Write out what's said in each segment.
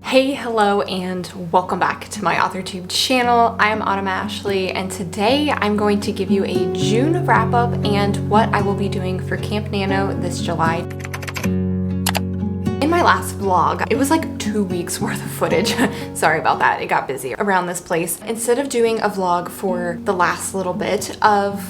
Hey, hello, and welcome back to my AuthorTube channel. I am Autumn Ashley, and today I'm going to give you a June wrap-up and what I will be doing for Camp NaNo this July. In my last vlog, it was like 2 weeks worth of footage. Sorry about that, it got busy around this place. Instead of doing a vlog for the last little bit of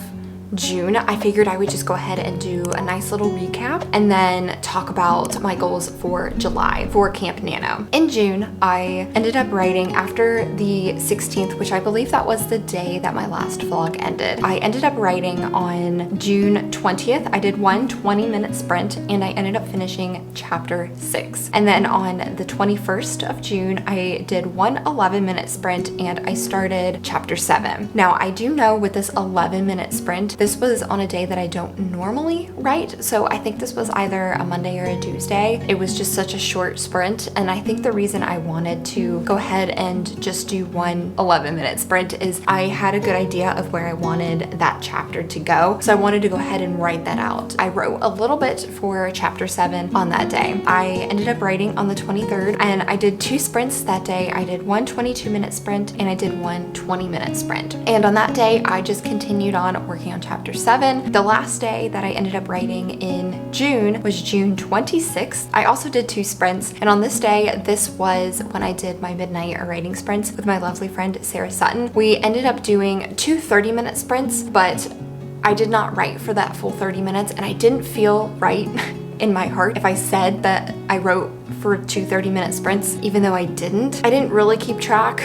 June, I figured I would just go ahead and do a nice little recap and then talk about my goals for July for Camp NaNo. In June, I ended up writing after the 16th, which I believe that was the day that my last vlog ended. I ended up writing on June 20th. I did one 20-minute sprint and I ended up finishing chapter 6. And then on the 21st of June, I did one 11-minute sprint and I started chapter 7. Now, I do know with this 11-minute sprint, this was on a day that I don't normally write, so I think this was either a Monday or a Tuesday. It was just such a short sprint, and I think the reason I wanted to go ahead and just do one 11-minute sprint is I had a good idea of where I wanted that chapter to go, so I wanted to go ahead and write that out. I wrote a little bit for chapter 7 on that day. I ended up writing on the 23rd, and I did 2 sprints that day. I did one 22-minute sprint, and I did one 20-minute sprint. And on that day, I just continued on working on chapter 7. The last day that I ended up writing in June was June 26th. I also did 2 sprints, and on this day, this was when I did my midnight writing sprints with my lovely friend Sarah Sutton. We ended up doing 2 30-minute sprints, but I did not write for that full 30 minutes, and I didn't feel right in my heart if I said that I wrote for 2 30-minute sprints, even though I didn't. I didn't really keep track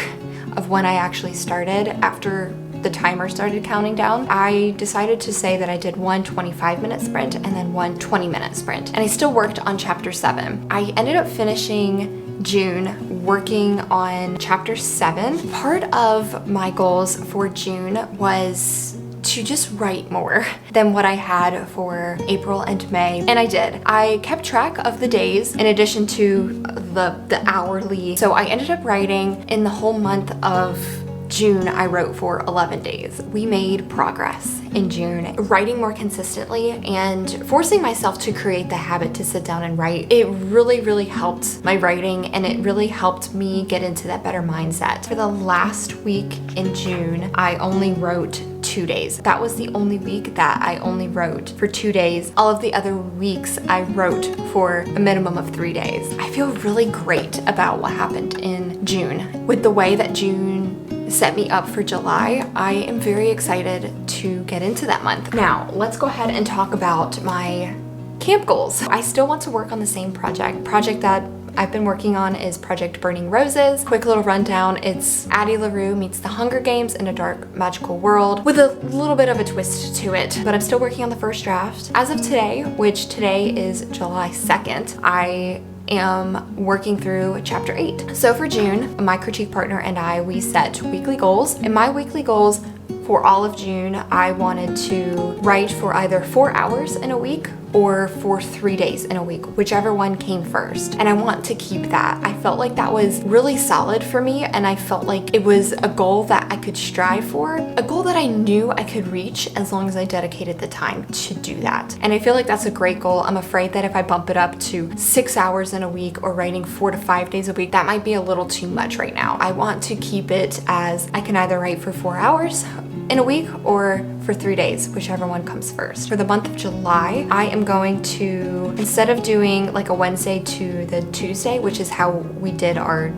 of when I actually started. After the timer started counting down, I decided to say that I did one 25-minute sprint and then one 20-minute sprint, and I still worked on chapter 7. I ended up finishing June working on chapter 7. Part of my goals for June was to just write more than what I had for April and May, and I did. I kept track of the days in addition to the hourly, so I ended up writing in the whole month of June. I wrote for 11 days. We made progress in June, writing more consistently and forcing myself to create the habit to sit down and write. It really helped my writing, and it really helped me get into that better mindset. For the last week in June, I only wrote 2 days. That was the only week that I only wrote for 2 days. All of the other weeks I wrote for a minimum of 3 days. I feel really great about what happened in June. With the way that June set me up for July, I am very excited to get into that month. Now, let's go ahead and talk about my camp goals. I still want to work on the same project. Project that I've been working on is Project Burning Roses. Quick little rundown, it's Addie LaRue meets the Hunger Games in a dark, magical world with a little bit of a twist to it, but I'm still working on the first draft. As of today, which today is July 2nd, I am working through chapter 8. So for June, my critique partner and I, we set weekly goals, and my weekly goals for all of June, I wanted to write for either 4 hours in a week or for 3 days in a week, whichever one came first. And I want to keep that. I felt like that was really solid for me, and I felt like it was a goal that I could strive for, a goal that I knew I could reach as long as I dedicated the time to do that. And I feel like that's a great goal. I'm afraid that if I bump it up to 6 hours in a week or writing 4 to 5 days a week, that might be a little too much right now. I want to keep it as I can either write for 4 hours in a week or for 3 days, whichever one comes first. For the month of July, I am going to, instead of doing like a Wednesday to the Tuesday, which is how we did our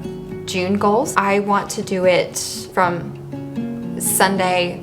June goals, I want to do it from Sunday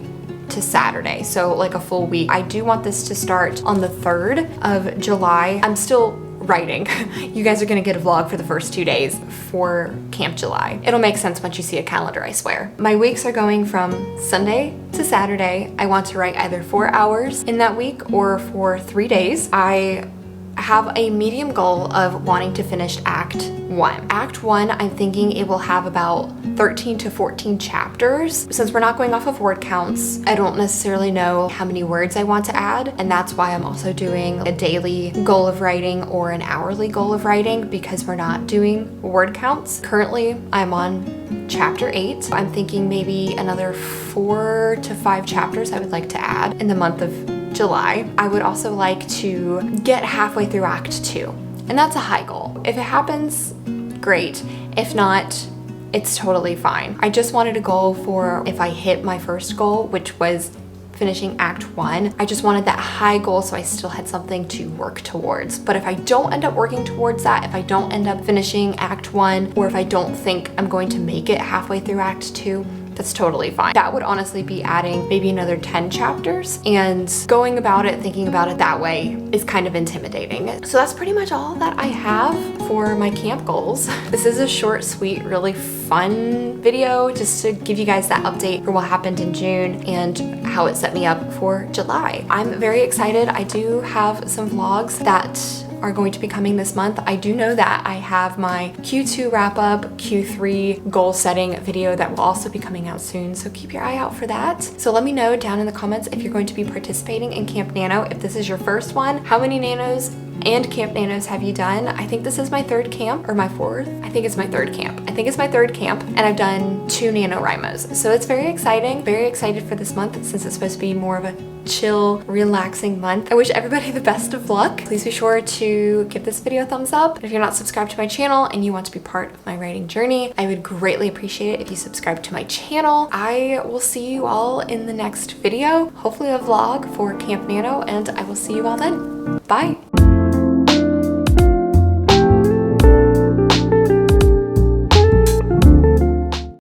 to Saturday, so like a full week. I do want this to start on the 3rd of July. I'm still writing. You guys are gonna get a vlog for the first 2 days for Camp July. It'll make sense once you see a calendar, I swear. My weeks are going from Sunday to Saturday. I want to write either 4 hours in that week or for 3 days. I have a medium goal of wanting to finish Act 1. Act 1, I'm thinking it will have about 13 to 14 chapters. Since we're not going off of word counts, I don't necessarily know how many words I want to add, and that's why I'm also doing a daily goal of writing or an hourly goal of writing, because we're not doing word counts. Currently, I'm on chapter 8. I'm thinking maybe another 4 to 5 chapters I would like to add in the month of July. I would also like to get halfway through Act 2, and that's a high goal. If it happens, great. If not, it's totally fine. I just wanted a goal for if I hit my first goal, which was finishing Act 1. I just wanted that high goal so I still had something to work towards. But if I don't end up working towards that, if I don't end up finishing Act 1, or if I don't think I'm going to make it halfway through Act 2, that's totally fine. That would honestly be adding maybe another 10 chapters, and going about it, thinking about it that way is kind of intimidating. So that's pretty much all that I have for my camp goals. This is a short, sweet, really fun video just to give you guys that update for what happened in June and how it set me up for July. I'm very excited. I do have some vlogs that are going to be coming this month. I do know that I have my Q2 wrap up, Q3 goal setting video that will also be coming out soon, so keep your eye out for that. So let me know down in the comments if you're going to be participating in Camp Nano. If this is your first one, how many nanos and Camp Nanos have you done? I think this is my third camp, or my fourth. I think it's my third camp. I think it's my third camp, and I've done 2 NaNoWriMos. So it's very exciting. Very excited for this month since it's supposed to be more of a chill, relaxing month. I wish everybody the best of luck. Please be sure to give this video a thumbs up. If you're not subscribed to my channel and you want to be part of my writing journey, I would greatly appreciate it if you subscribe to my channel. I will see you all in the next video, hopefully a vlog for Camp Nano, and I will see you all then. Bye!